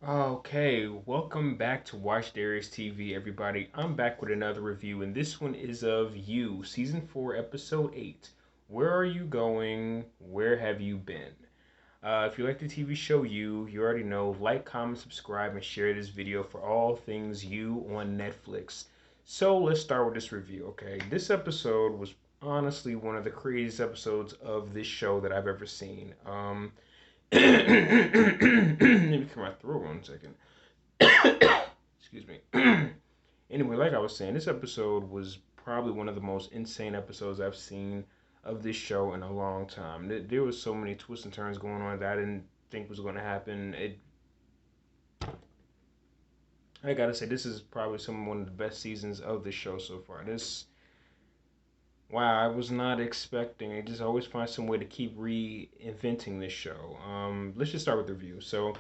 Okay, welcome back to Watch Darius TV, everybody. I'm back with another review, and this one is of You, Season 4, Episode 8. Where are you going? Where have you been? If you like the TV show You already know, like, comment, subscribe, and share this video for all things You on Netflix. So let's start with this review, okay? This episode was honestly one of the craziest episodes of this show that I've ever seen. Let me clear my throat 1 second. Excuse me. Anyway, like I was saying, this episode was probably one of the most insane episodes I've seen of this show in a long time. There was so many twists and turns going on that I didn't think was going to happen. I gotta say, this is probably one of the best seasons of the show so far. Wow, I was not expecting. I just always find some way to keep reinventing this show. Let's just start with the review. So,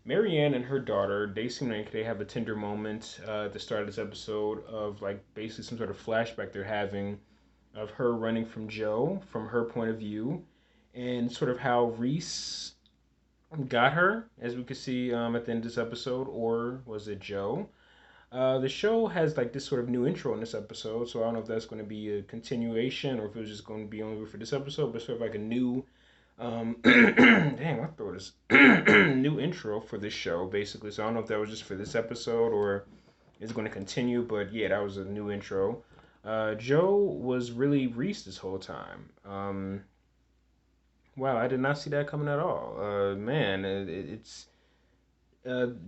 Marianne and her daughter, they seem like they have a tender moment at the start of this episode of like basically some sort of flashback they're having of her running from Joe from her point of view, and sort of how Reese got her, as we could see at the end of this episode, or was it Joe? The show has like this sort of new intro in this episode, so I don't know if that's going to be a continuation or if it was just going to be only for this episode, but sort of like a new dang, my throat is new intro for this show, basically. So I don't know if that was just for this episode or is going to continue, but yeah, that was a new intro. Joe was really Reese this whole time. Wow, I did not see that coming at all. Man, it's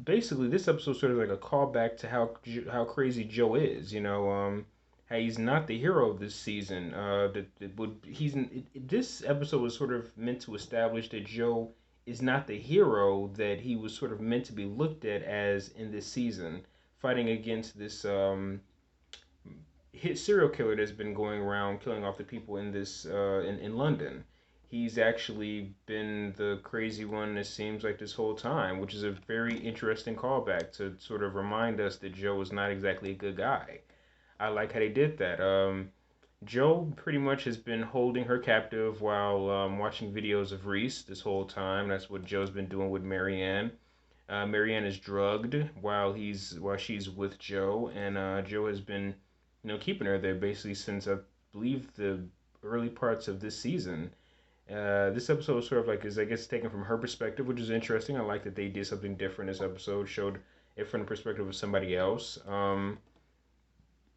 basically this episode sort of like a callback to how crazy Joe is. How he's not the hero of this season. That would he's this episode was sort of meant to establish that Joe is not the hero that he was sort of meant to be looked at as in this season, fighting against this hit serial killer that's been going around killing off the people in this in London. He's actually been the crazy one, it seems like, this whole time, which is a very interesting callback to sort of remind us that Joe is not exactly a good guy. I like how they did that. Joe pretty much has been holding her captive while watching videos of Reese this whole time. That's what Joe's been doing with Marianne. Marianne is drugged while she's with Joe, and Joe has been, keeping her there basically since I believe the early parts of this season. This episode is sort of like is I guess taken from her perspective, which is interesting. I like that they did something different. This episode showed it from the perspective of somebody else.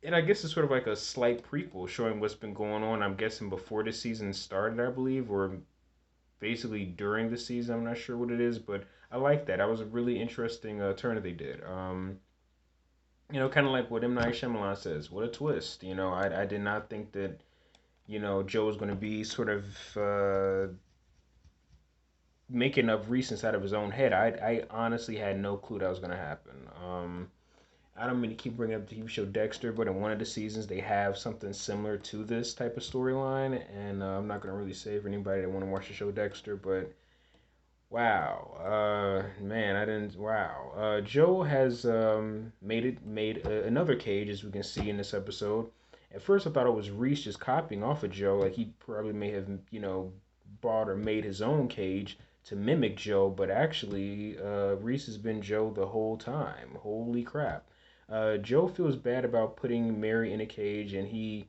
And I guess it's sort of like a slight prequel showing what's been going on. I'm guessing before the season started, I believe, or basically during the season. I'm not sure what it is, but I like that. That was a really interesting turn that they did. Kind of like what M Night Shyamalan says. What a twist! I did not think that Joe was going to be sort of making up Reese out of his own head. I honestly had no clue that was going to happen. I don't mean to keep bringing up the TV show Dexter, but in one of the seasons they have something similar to this type of storyline, and I'm not gonna really say for anybody that want to watch the show Dexter, but wow, man, I didn't. Wow, Joe has made another cage, as we can see in this episode. At first, I thought it was Reese just copying off of Joe, like he probably may have bought or made his own cage to mimic Joe, but actually, Reese has been Joe the whole time. Holy crap! Joe feels bad about putting Mary in a cage, and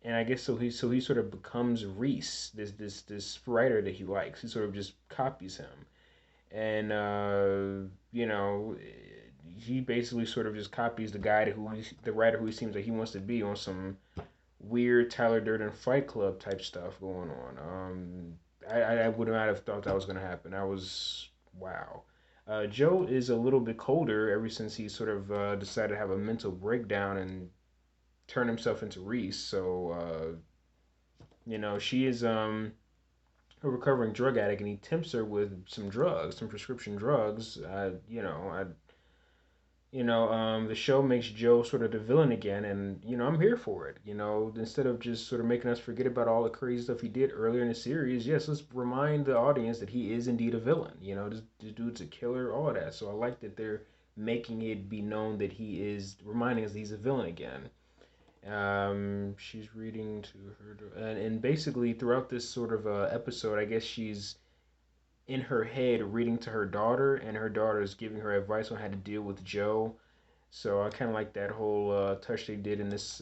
I guess so he sort of becomes Reese, this writer that he likes. He sort of just copies him, and he basically sort of just copies the writer who he seems like he wants to be on some weird Tyler Durden Fight Club type stuff going on. I would not have thought that was gonna happen. I was wow. Joe is a little bit colder ever since he sort of decided to have a mental breakdown and turn himself into Reese. So she is a recovering drug addict, and he tempts her with some drugs, some prescription drugs. The show makes Joe sort of the villain again, and I'm here for it. Instead of just sort of making us forget about all the crazy stuff he did earlier in the series, yes, let's remind the audience that he is indeed a villain. This dude's a killer, all of that. So I like that they're making it be known that he is reminding us that he's a villain again. She's reading to her, and basically throughout this sort of episode, I guess she's in her head reading to her daughter, and her daughter is giving her advice on how to deal with Joe. So I kind of like that whole touch they did in this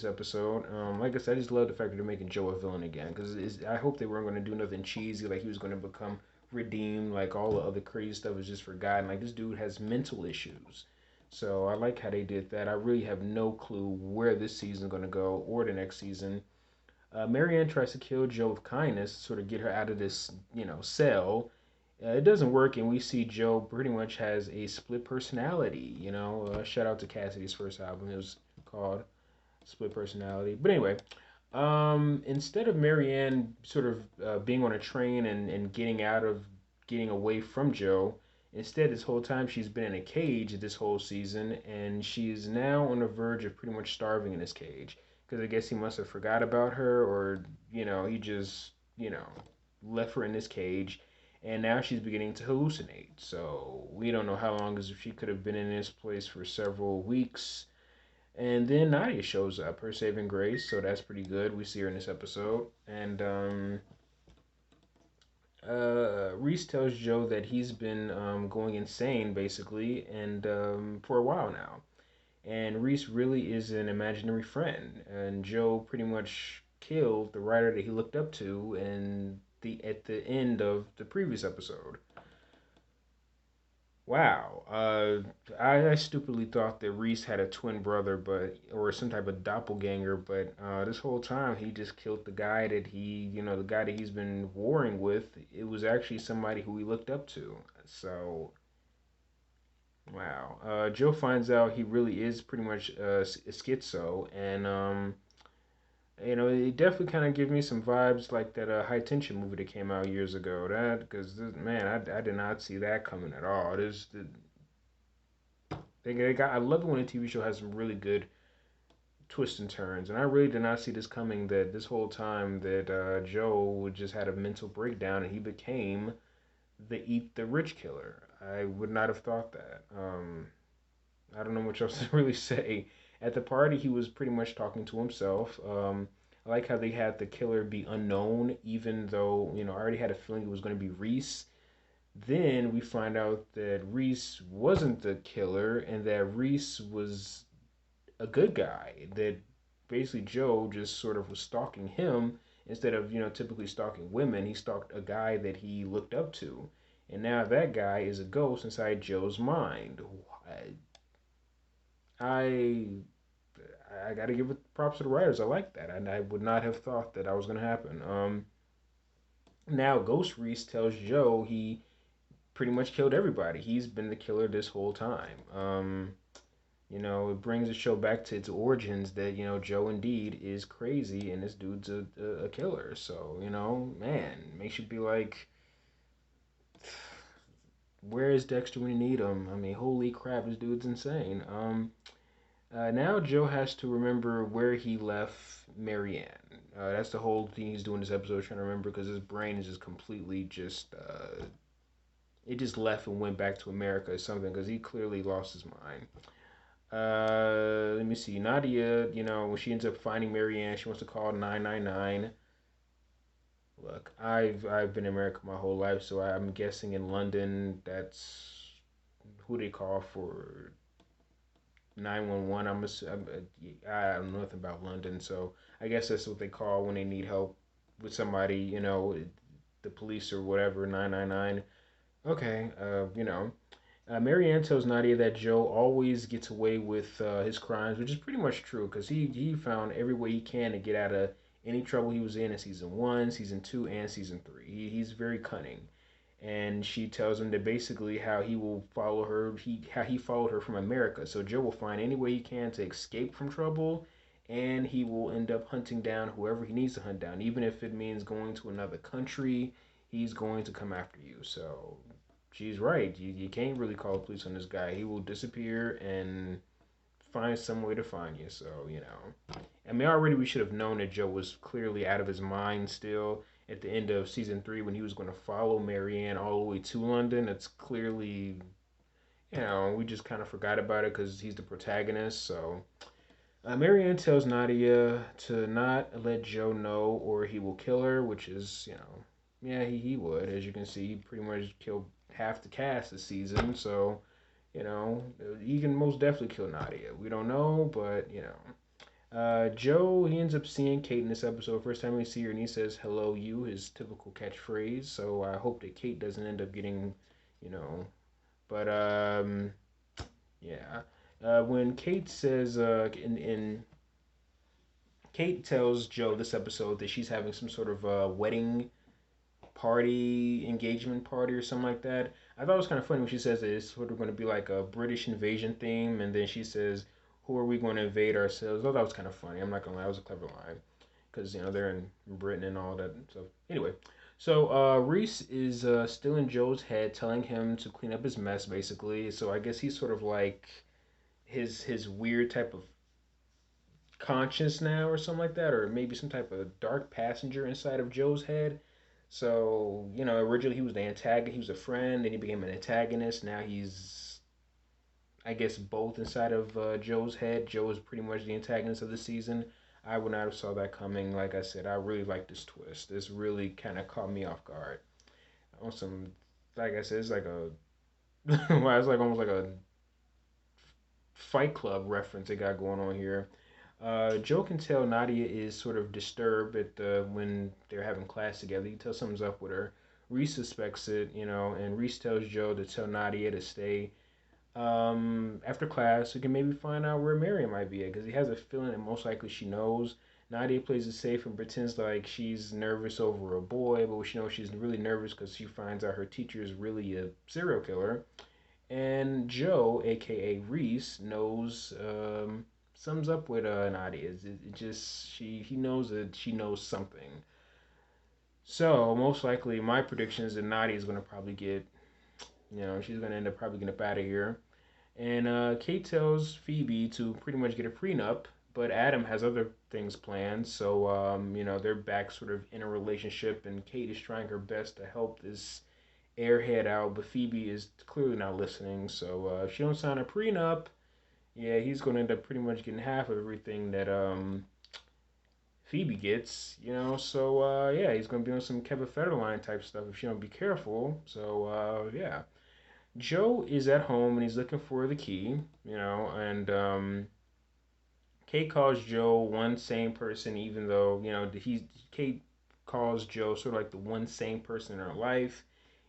episode. Like I said, I just love the fact that they're making Joe a villain again because I hope they weren't going to do nothing cheesy like he was going to become redeemed, like all the other crazy stuff was just forgotten. Like this dude has mental issues. So I like how they did that. I really have no clue where this season's going to go or the next season. Marianne tries to kill Joe with kindness, to sort of get her out of this, cell. It doesn't work, and we see Joe pretty much has a split personality. Shout out to Cassidy's first album; it was called Split Personality. But anyway, instead of Marianne sort of being on a train and getting away from Joe, instead this whole time she's been in a cage this whole season, and she is now on the verge of pretty much starving in this cage because I guess he must have forgot about her, or he just left her in this cage, and now she's beginning to hallucinate. So we don't know how long, as if she could have been in this place for several weeks. And then Nadia shows up, her saving grace, so that's pretty good. We see her in this episode. And Reese tells Joe that he's been going insane, basically, and for a while now. And Reese really is an imaginary friend. And Joe pretty much killed the writer that he looked up to at the end of the previous episode. Wow. I stupidly thought that Reese had a twin brother, or some type of doppelganger, but this whole time he just killed the guy that he's been warring with. It was actually somebody who he looked up to. So, wow. Joe finds out he really is pretty much a schizo, and it definitely kind of gives me some vibes like that high tension movie that came out years ago. That because man, I did not see that coming at all. I love it when a TV show has some really good twists and turns, and I really did not see this coming. That this whole time that Joe just had a mental breakdown and he became the Eat the Rich killer. I would not have thought that. I don't know what else to really say. At the party, he was pretty much talking to himself. I like how they had the killer be unknown, even though I already had a feeling it was going to be Reese. Then we find out that Reese wasn't the killer and that Reese was a good guy. That basically Joe just sort of was stalking him instead of, typically stalking women. He stalked a guy that he looked up to. And now that guy is a ghost inside Joe's mind. I I got to give it props to the writers. I like that. And I would not have thought that was going to happen. Now, Ghost Reese tells Joe he pretty much killed everybody. He's been the killer this whole time. It brings the show back to its origins that, Joe indeed is crazy and this dude's a killer. So, man, makes you be like, where is Dexter when you need him? I mean, holy crap, this dude's insane. Now Joe has to remember where he left Marianne. That's the whole thing he's doing this episode, trying to remember because his brain is just completely it just left and went back to America or something because he clearly lost his mind. Let me see. Nadia, when she ends up finding Marianne, she wants to call 999. Look, I've been in America my whole life, so I'm guessing in London that's who they call for 911. I don't know nothing about London, so I guess that's what they call when they need help with somebody, the police or whatever, 999. Okay, Marianne tells Nadia that Joe always gets away with his crimes, which is pretty much true because he found every way he can to get out of any trouble he was in season one, season two, and season three. He's very cunning, and she tells him that basically how he will follow her, how he followed her from America. So Joe will find any way he can to escape from trouble, and he will end up hunting down whoever he needs to hunt down, even if it means going to another country. He's going to come after you. So she's right. You can't really call the police on this guy. He will disappear and find some way to find you. So, I mean, already we should have known that Joe was clearly out of his mind still at the end of season three when he was going to follow Marianne all the way to London. It's clearly, we just kind of forgot about it because he's the protagonist. So, Marianne tells Nadia to not let Joe know or he will kill her, which is, Yeah, he would. As you can see, he pretty much killed half the cast this season. So, he can most definitely kill Nadia. We don't know, but Joe, he ends up seeing Kate in this episode. First time we see her, and he says, "Hello, you," his typical catchphrase. So I hope that Kate doesn't end up getting, you know. But yeah. When Kate says, in Kate tells Joe this episode that she's having some sort of wedding party, engagement party, or something like that. I thought it was kind of funny when she says that it's sort of going to be like a British invasion theme, and then she says, "Who are we going to invade ourselves?" I thought that was kind of funny. I'm not gonna lie, that was a clever line because they're in Britain and all that. So anyway, so Reese is still in Joe's head, telling him to clean up his mess, basically. So I guess he's sort of like his weird type of conscience now, or something like that, or maybe some type of dark passenger inside of Joe's head. So originally he was the antagonist, he was a friend, then he became an antagonist. Now he's, I guess, both inside of Joe's head. Joe is pretty much the antagonist of the season. I would not have saw that coming. Like I said, I really like this twist. This really kind of caught me off guard. On some, like I said, it's like a, well, it's like almost like a Fight Club reference they got going on here. Joe can tell Nadia is sort of disturbed when they're having class together. He tells something's up with her. Reese suspects it, and Reese tells Joe to tell Nadia to stay after class so he can maybe find out where Marion might be at because he has a feeling that most likely she knows. Nadia plays it safe and pretends like she's nervous over a boy, but she knows she's really nervous because she finds out her teacher is really a serial killer. And Joe, aka Reese, knows sums up with Nadia. It just he knows that she knows something. So most likely, my prediction is that Nadia is gonna probably get, she's gonna end up probably getting up out of here. And Kate tells Phoebe to pretty much get a prenup, but Adam has other things planned. So they're back sort of in a relationship, and Kate is trying her best to help this airhead out, but Phoebe is clearly not listening. So if she don't sign a prenup, yeah, he's gonna end up pretty much getting half of everything that Phoebe gets. So yeah, he's gonna be on some Kevin Federline type stuff if she don't be careful. So yeah, Joe is at home and he's looking for the key. And Kate calls Joe one sane person, even though Kate calls Joe sort of like the one sane person in her life,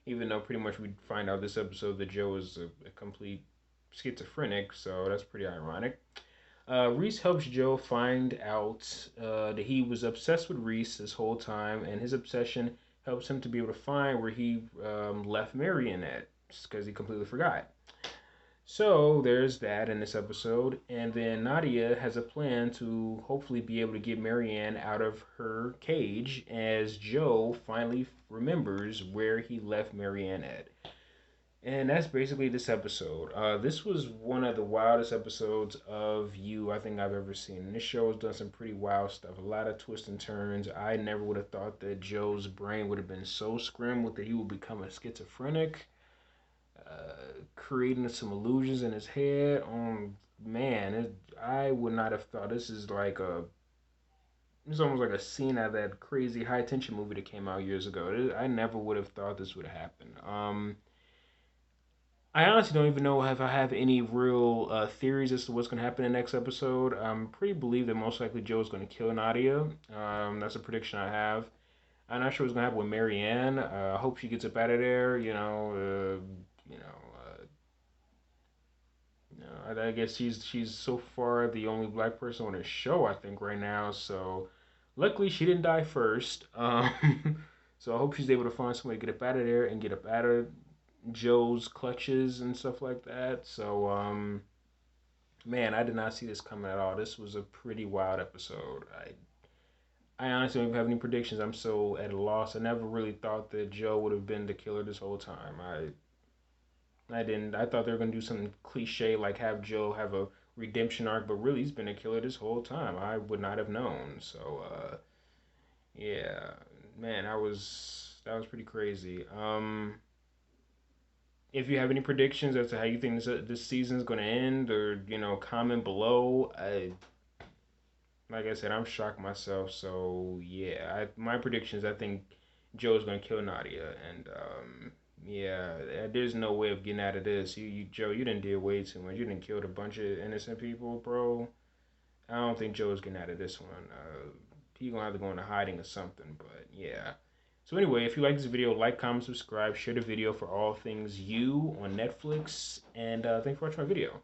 even though pretty much we find out this episode that Joe is a complete schizophrenic, so that's pretty ironic. Reese helps Joe find out that he was obsessed with Reese this whole time, and his obsession helps him to be able to find where he left Marion at, because he completely forgot. So there's that in this episode, and then Nadia has a plan to hopefully be able to get Marianne out of her cage as Joe finally remembers where he left Marianne at. And that's basically this episode. This was one of the wildest episodes of You I think I've ever seen. This show has done some pretty wild stuff, a lot of twists and turns. I never would have thought that Joe's brain would have been so scrambled that he would become a schizophrenic, creating some illusions in his head. Man, I would not have thought this is like a. It's almost like a scene out of that crazy high tension movie that came out years ago. I never would have thought this would happen. I honestly don't even know if I have any real theories as to what's going to happen in the next episode. I'm pretty believe that most likely Joe's going to kill Nadia. That's a prediction I have. I'm not sure what's going to happen with Marianne. I hope she gets up out of there. I guess she's so far the only black person on the show, I think, right now. So luckily she didn't die first. So I hope she's able to find somebody to get up out of there and get up out of Joe's clutches and stuff like that. So man, I did not see this coming at all. This was a pretty wild episode. I honestly don't even have any predictions. I'm so at a loss. I never really thought that Joe would have been the killer this whole time. I didn't. I thought they were gonna do something cliche like have Joe have a redemption arc, but really he's been a killer this whole time. I would not have known. So yeah, man, that was pretty crazy. If you have any predictions as to how you think this season's gonna end, or comment below. Like I said, I'm shocked myself. So yeah, my predictions. I think Joe's gonna kill Nadia, and yeah, there's no way of getting out of this. Joe, you didn't deal way too much. You didn't kill a bunch of innocent people, bro. I don't think Joe's getting out of this one. He gonna have to go into hiding or something. But yeah. So anyway, if you like this video, like, comment, subscribe, share the video for all things you on Netflix, and thanks for watching my video.